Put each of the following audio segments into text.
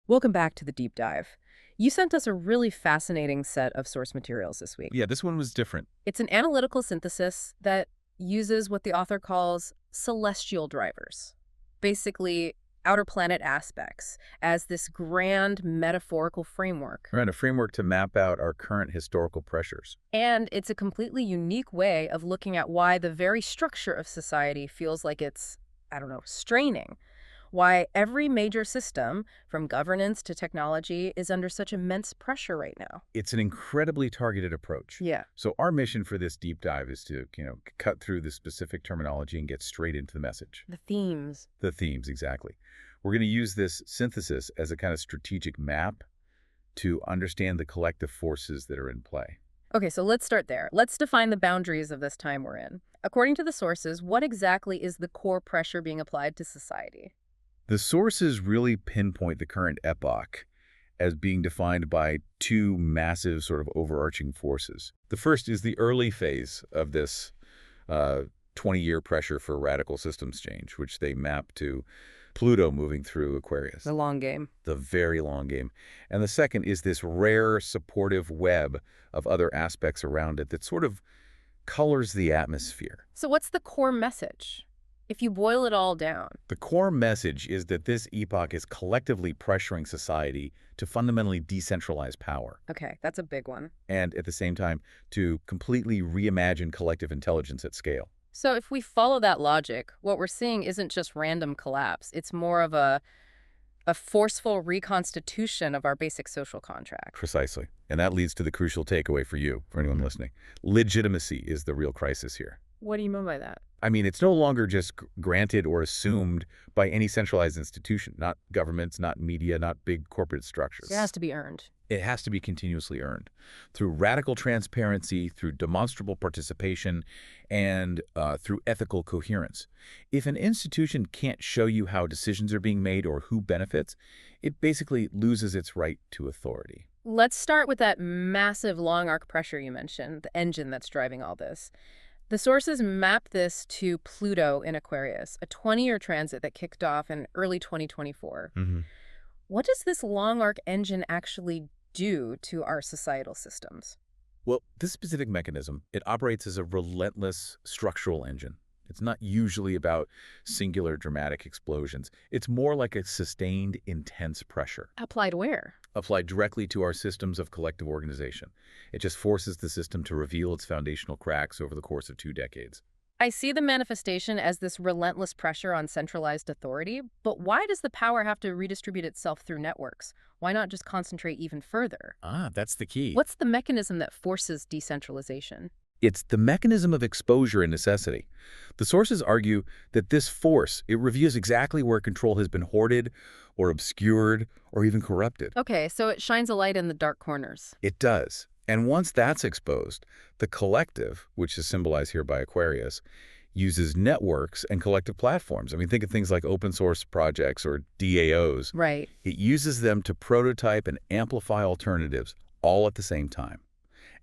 Welcome back to the deep dive. You sent us a really fascinating set of source materials this week. Yeah, this one was different. It's an analytical synthesis that uses what the author calls celestial drivers, basically outer planet aspects, as this grand metaphorical framework. Right, a framework to map out our current historical pressures. And it's a completely unique way of looking at why the very structure of society feels like it's, I don't know, straining. Why every major system, from governance to technology, is under such immense pressure right now. It's an incredibly targeted approach. Yeah. So our mission for this deep dive is to, cut through the specific terminology and get straight into the message. The themes. The themes, exactly. We're going to use this synthesis as a kind of strategic map to understand the collective forces that are in play. Okay, so let's start there. Let's define the boundaries of this time we're in. According to the sources, what exactly is the core pressure being applied to society? The sources really pinpoint the current epoch as being defined by two massive sort of overarching forces. The first is the early phase of this 20-year pressure for radical systems change, which they map to Pluto moving through Aquarius. The long game. The very long game. And the second is this rare supportive web of other aspects around it that sort of colors the atmosphere. So what's the core message? If you boil it all down. The core message is that this epoch is collectively pressuring society to fundamentally decentralize power. Okay, that's a big one. And at the same time, to completely reimagine collective intelligence at scale. So if we follow that logic, what we're seeing isn't just random collapse. It's more of a forceful reconstitution of our basic social contract. Precisely. And that leads to the crucial takeaway for you, for anyone listening. Legitimacy is the real crisis here. What do you mean by that? I mean, it's no longer just granted or assumed by any centralized institution, not governments, not media, not big corporate structures. It has to be earned. It has to be continuously earned through radical transparency, through demonstrable participation, and through ethical coherence. If an institution can't show you how decisions are being made or who benefits, it basically loses its right to authority. Let's start with that massive long arc pressure you mentioned, the engine that's driving all this. The sources map this to Pluto in Aquarius, a 20-year transit that kicked off in early 2024. What does this long arc engine actually do to our societal systems? Well, this specific mechanism, it operates as a relentless structural engine. It's not usually about singular dramatic explosions. It's more like a sustained, intense pressure. Applied where? Applied directly to our systems of collective organization. It just forces the system to reveal its foundational cracks over the course of 2 decades. I see the manifestation as this relentless pressure on centralized authority, but why does the power have to redistribute itself through networks? Why not just concentrate even further? That's the key. What's the mechanism that forces decentralization? It's the mechanism of exposure and necessity. The sources argue that this force, it reveals exactly where control has been hoarded or obscured or even corrupted. Okay, so it shines a light in the dark corners. It does. And once that's exposed, the collective, which is symbolized here by Aquarius, uses networks and collective platforms. I mean, think of things like open source projects or DAOs. Right. It uses them to prototype and amplify alternatives all at the same time.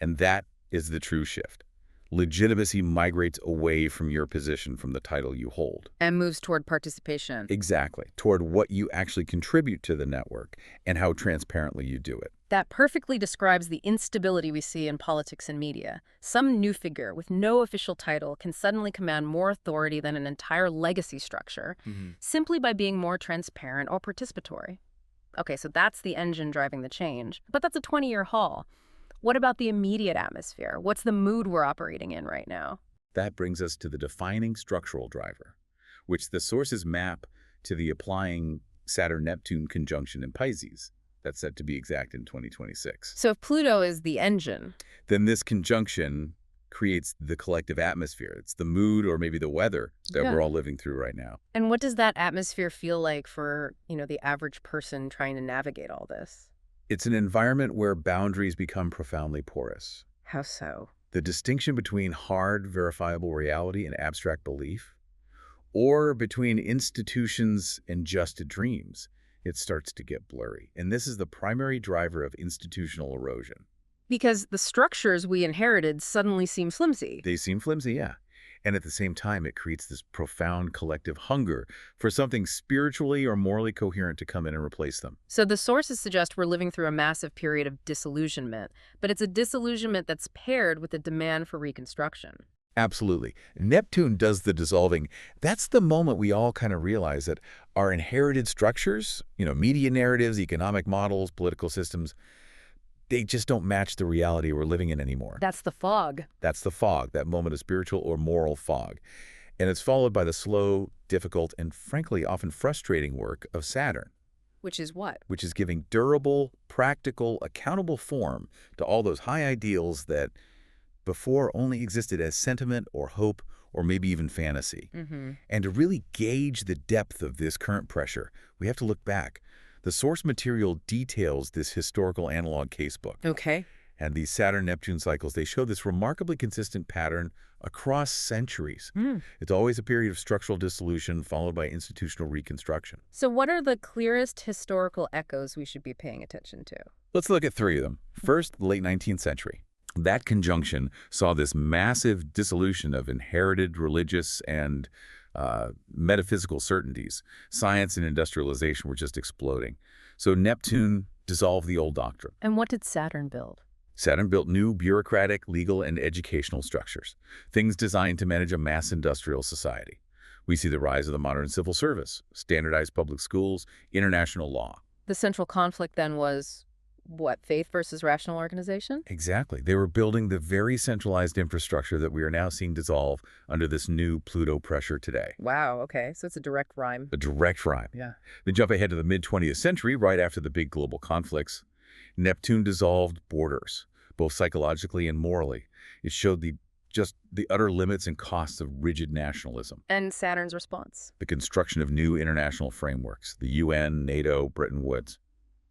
And that is the true shift. Legitimacy migrates away from your position, from the title you hold. And moves toward participation. Exactly. Toward what you actually contribute to the network and how transparently you do it. That perfectly describes the instability we see in politics and media. Some new figure with no official title can suddenly command more authority than an entire legacy structure simply by being more transparent or participatory. Okay, so that's the engine driving the change. But that's a 20-year haul. What about the immediate atmosphere? What's the mood we're operating in right now? That brings us to the defining structural driver, which the sources map to the applying Saturn-Neptune conjunction in Pisces. That's set to be exact in 2026. So if Pluto is the engine, then this conjunction creates the collective atmosphere. It's the mood or maybe the weather that we're all living through right now. And what does that atmosphere feel like for, the average person trying to navigate all this? It's an environment where boundaries become profoundly porous. How so? The distinction between hard, verifiable reality and abstract belief, or between institutions and just dreams, it starts to get blurry. And this is the primary driver of institutional erosion. Because the structures we inherited suddenly seem flimsy. They seem flimsy, yeah. And at the same time, it creates this profound collective hunger for something spiritually or morally coherent to come in and replace them. So the sources suggest we're living through a massive period of disillusionment, but it's a disillusionment that's paired with a demand for reconstruction. Absolutely. Neptune does the dissolving. That's the moment we all kind of realize that our inherited structures, media narratives, economic models, political systems, they just don't match the reality we're living in anymore. That's the fog. That's the fog, that moment of spiritual or moral fog. And it's followed by the slow, difficult, and frankly often frustrating work of Saturn, Which is what? which is giving durable, practical, accountable form to all those high ideals that before only existed as sentiment or hope or maybe even fantasy. And to really gauge the depth of this current pressure, we have to look back. The source material details this historical analog casebook. Okay. And these Saturn-Neptune cycles, they show this remarkably consistent pattern across centuries. It's always a period of structural dissolution followed by institutional reconstruction. So what are the clearest historical echoes we should be paying attention to? Let's look at three of them. First, the late 19th century. That conjunction saw this massive dissolution of inherited religious and metaphysical certainties. Science and industrialization were just exploding. So Neptune dissolved the old doctrine. And what did Saturn build? Saturn built new bureaucratic, legal, and educational structures, things designed to manage a mass industrial society. We see the rise of the modern civil service, standardized public schools, international law. The central conflict then was, what, faith versus rational organization? Exactly. They were building the very centralized infrastructure that we are now seeing dissolve under this new Pluto pressure today. Wow, okay. So it's a direct rhyme. A direct rhyme. Yeah. Then jump ahead to the mid-20th century, right after the big global conflicts. Neptune dissolved borders, both psychologically and morally. It showed the utter limits and costs of rigid nationalism. And Saturn's response? The construction of new international frameworks, the UN, NATO, Bretton Woods,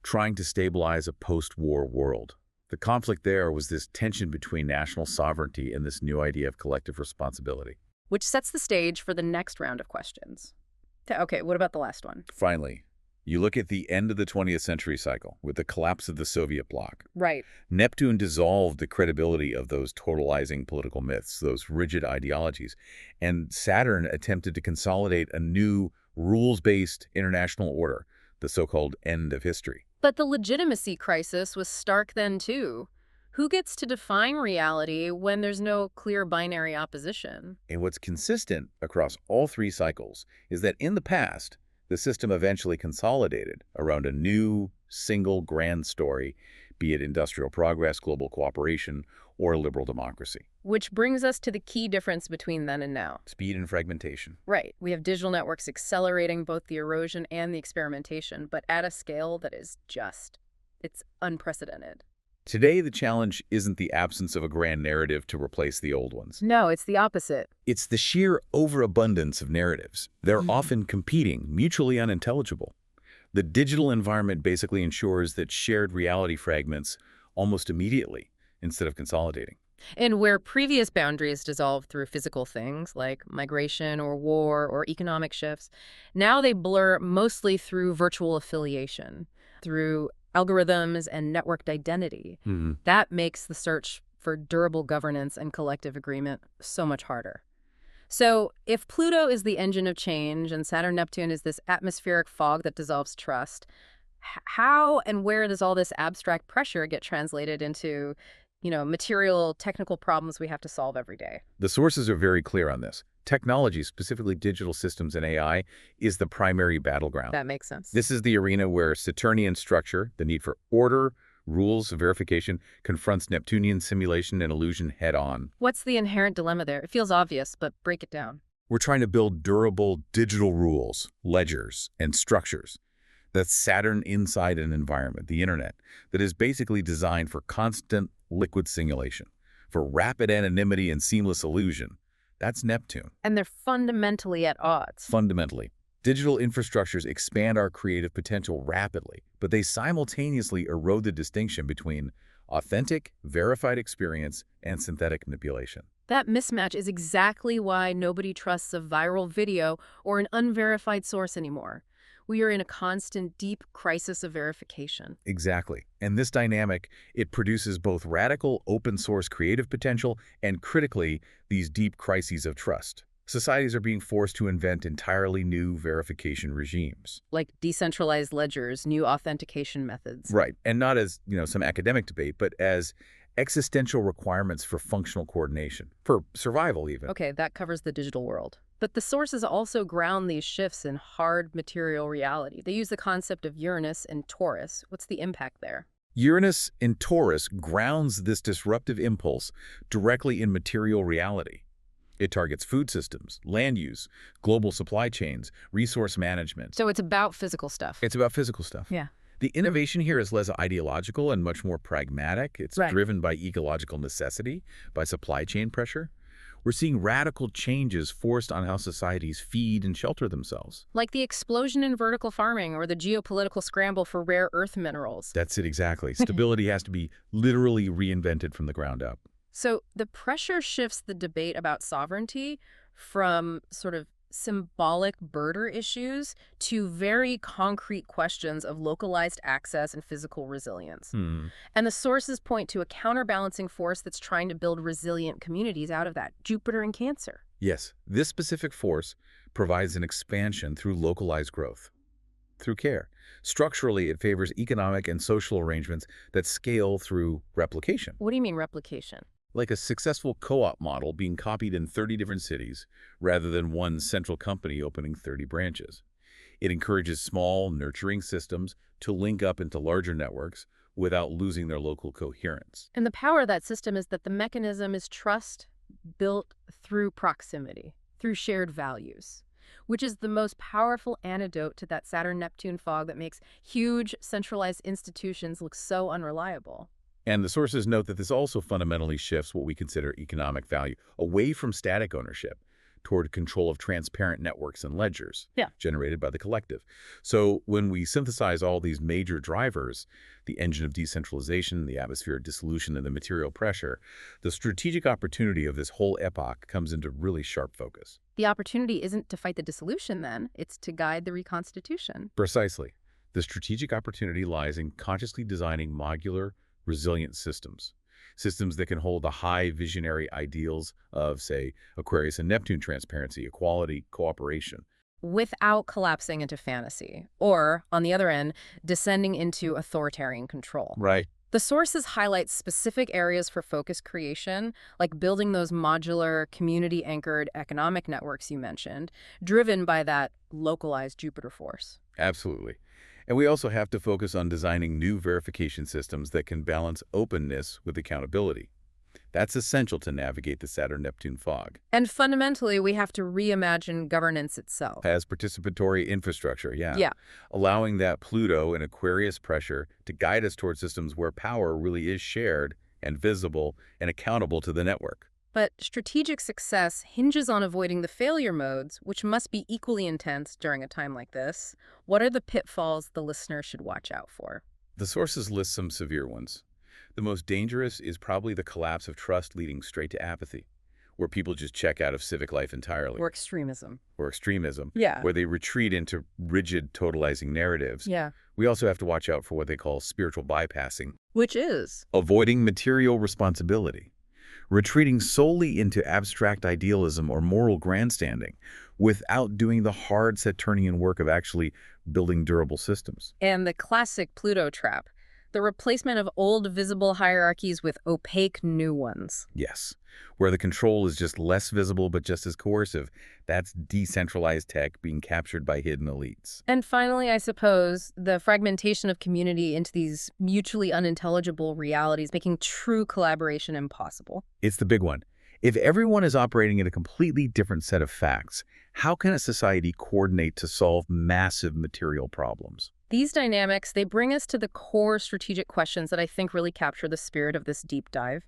trying to stabilize a post-war world. The conflict there was this tension between national sovereignty and this new idea of collective responsibility. Which sets the stage for the next round of questions. Okay, what about the last one? Finally, you look at the end of the 20th century cycle with the collapse of the Soviet bloc. Right. Neptune dissolved the credibility of those totalizing political myths, those rigid ideologies, and Saturn attempted to consolidate a new rules-based international order, the so-called end of history. But the legitimacy crisis was stark then, too. Who gets to define reality when there's no clear binary opposition? And what's consistent across all three cycles is that in the past, the system eventually consolidated around a new, single grand story, be it industrial progress, global cooperation, or liberal democracy. Which brings us to the key difference between then and now. Speed and fragmentation. Right. We have digital networks accelerating both the erosion and the experimentation, but at a scale that is it's unprecedented. Today, the challenge isn't the absence of a grand narrative to replace the old ones. No, it's the opposite. It's the sheer overabundance of narratives. They're often competing, mutually unintelligible. The digital environment basically ensures that shared reality fragments almost immediately instead of consolidating. And where previous boundaries dissolved through physical things like migration or war or economic shifts, now they blur mostly through virtual affiliation, through algorithms and networked identity. That makes the search for durable governance and collective agreement so much harder. So if Pluto is the engine of change and Saturn-Neptune is this atmospheric fog that dissolves trust, how and where does all this abstract pressure get translated into, material, technical problems we have to solve every day? The sources are very clear on this. Technology, specifically digital systems and AI, is the primary battleground. That makes sense. This is the arena where Saturnian structure, the need for order, rules, verification, confronts Neptunian simulation and illusion head-on. What's the inherent dilemma there? It feels obvious, but break it down. We're trying to build durable digital rules, ledgers, and structures. That's Saturn inside an environment, the internet, that is basically designed for constant liquid simulation, for rapid anonymity and seamless illusion. That's Neptune. And they're fundamentally at odds. Fundamentally. Digital infrastructures expand our creative potential rapidly, but they simultaneously erode the distinction between authentic, verified experience and synthetic manipulation. That mismatch is exactly why nobody trusts a viral video or an unverified source anymore. We are in a constant, deep crisis of verification. Exactly. And this dynamic, it produces both radical open source creative potential and critically, these deep crises of trust. Societies are being forced to invent entirely new verification regimes. Like decentralized ledgers, new authentication methods. Right. And not as, some academic debate, but as existential requirements for functional coordination, for survival even. Okay, that covers the digital world. But the sources also ground these shifts in hard material reality. They use the concept of Uranus and Taurus. What's the impact there? Uranus in Taurus grounds this disruptive impulse directly in material reality. It targets food systems, land use, global supply chains, resource management. So it's about physical stuff. It's about physical stuff. Yeah. The innovation here is less ideological and much more pragmatic. It's Right. driven by ecological necessity, by supply chain pressure. We're seeing radical changes forced on how societies feed and shelter themselves. Like the explosion in vertical farming or the geopolitical scramble for rare earth minerals. That's it exactly. Stability has to be literally reinvented from the ground up. So the pressure shifts the debate about sovereignty from sort of symbolic birder issues to very concrete questions of localized access and physical resilience. And the sources point to a counterbalancing force that's trying to build resilient communities out of that, Jupiter and Cancer. Yes, this specific force provides an expansion through localized growth, through care. Structurally, it favors economic and social arrangements that scale through replication. What do you mean replication? Like a successful co-op model being copied in 30 different cities rather than one central company opening 30 branches. It encourages small, nurturing systems to link up into larger networks without losing their local coherence. And the power of that system is that the mechanism is trust built through proximity, through shared values, which is the most powerful antidote to that Saturn-Neptune fog that makes huge, centralized institutions look so unreliable. And the sources note that this also fundamentally shifts what we consider economic value away from static ownership toward control of transparent networks and ledgers generated by the collective. So when we synthesize all these major drivers, the engine of decentralization, the atmosphere of dissolution, and the material pressure, the strategic opportunity of this whole epoch comes into really sharp focus. The opportunity isn't to fight the dissolution then, it's to guide the reconstitution. Precisely. The strategic opportunity lies in consciously designing modular, resilient systems that can hold the high visionary ideals of, say, Aquarius and Neptune transparency, equality, cooperation. Without collapsing into fantasy, or, on the other end, descending into authoritarian control. Right. The sources highlight specific areas for focus creation, like building those modular, community-anchored economic networks you mentioned, driven by that localized Jupiter force. Absolutely. And we also have to focus on designing new verification systems that can balance openness with accountability. That's essential to navigate the Saturn-Neptune fog. And fundamentally, we have to reimagine governance itself. As participatory infrastructure, Yeah. allowing that Pluto and Aquarius pressure to guide us toward systems where power really is shared and visible and accountable to the network. But strategic success hinges on avoiding the failure modes, which must be equally intense during a time like this. What are the pitfalls the listener should watch out for? The sources list some severe ones. The most dangerous is probably the collapse of trust leading straight to apathy, where people just check out of civic life entirely. Or extremism. Or extremism, Yeah. where they retreat into rigid totalizing narratives. Yeah. We also have to watch out for what they call spiritual bypassing, Which is? avoiding material responsibility, retreating solely into abstract idealism or moral grandstanding without doing the hard Saturnian work of actually building durable systems. And the classic Pluto trap, the replacement of old visible hierarchies with opaque new ones. Yes, where the control is just less visible but just as coercive. That's decentralized tech being captured by hidden elites. And finally, I suppose, the fragmentation of community into these mutually unintelligible realities, making true collaboration impossible. It's the big one. If everyone is operating in a completely different set of facts, how can a society coordinate to solve massive material problems? These dynamics, they bring us to the core strategic questions that I think really capture the spirit of this deep dive.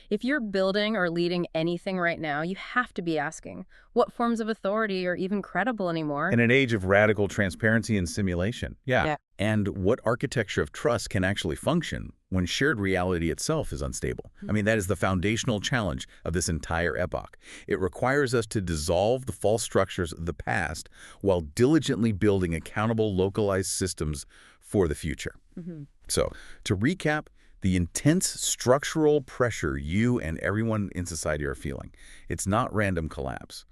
If you're building or leading anything right now, you have to be asking, what forms of authority are even credible anymore? In an age of radical transparency and simulation, yeah. Yeah. And what architecture of trust can actually function when shared reality itself is unstable? I mean, that is the foundational challenge of this entire epoch. It requires us to dissolve the false structures of the past while diligently building accountable, localized systems for the future. So, to recap, the intense structural pressure you and everyone in society are feeling, it's not random collapse.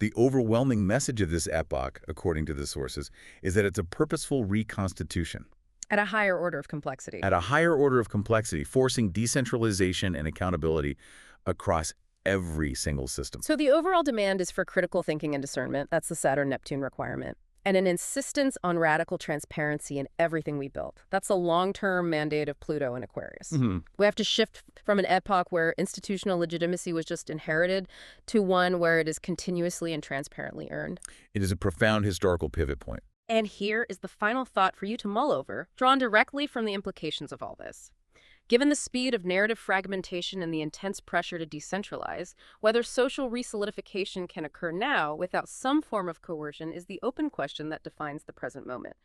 The overwhelming message of this epoch, according to the sources, is that it's a purposeful reconstitution. At a higher order of complexity. At a higher order of complexity, forcing decentralization and accountability across every single system. So the overall demand is for critical thinking and discernment. That's the Saturn-Neptune requirement. And an insistence on radical transparency in everything we build. That's a long-term mandate of Pluto and Aquarius. We have to shift from an epoch where institutional legitimacy was just inherited to one where it is continuously and transparently earned. It is a profound historical pivot point. And here is the final thought for you to mull over, drawn directly from the implications of all this. Given the speed of narrative fragmentation and the intense pressure to decentralize, whether social resolidification can occur now without some form of coercion is the open question that defines the present moment.